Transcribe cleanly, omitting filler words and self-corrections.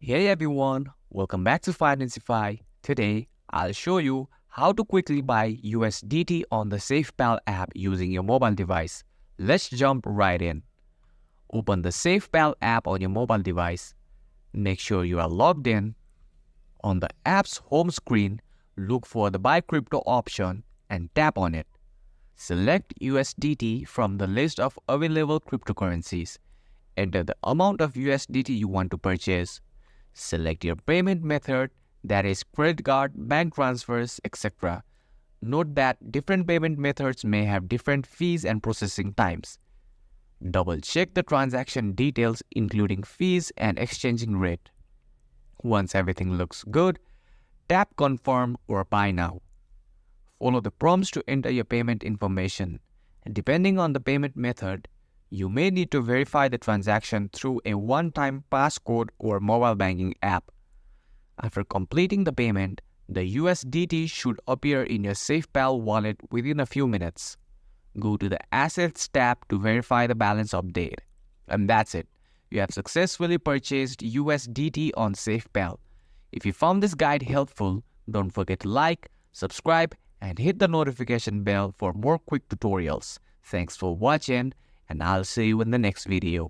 Hey everyone, welcome back to Financify. Today, I'll show you how to quickly buy USDT on the Safepal app using your mobile device. Let's jump right in. Open the Safepal app on your mobile device. Make sure you are logged in. On the app's home screen, look for the Buy Crypto option and tap on it. Select USDT from the list of available cryptocurrencies. Enter the amount of USDT you want to purchase. Select your payment method, that is credit card, bank transfers, etc. Note that different payment methods may have different fees and processing times. Double check the transaction details including fees and exchanging rate. Once everything looks good, tap confirm or buy now. Follow the prompts to enter your payment information. And depending on the payment method, you may need to verify the transaction through a one-time passcode or mobile banking app. After completing the payment, the USDT should appear in your Safepal wallet within a few minutes. Go to the Assets tab to verify the balance update. And that's it. You have successfully purchased USDT on Safepal. If you found this guide helpful, don't forget to like, subscribe, and hit the notification bell for more quick tutorials. Thanks for watching, and I'll see you in the next video.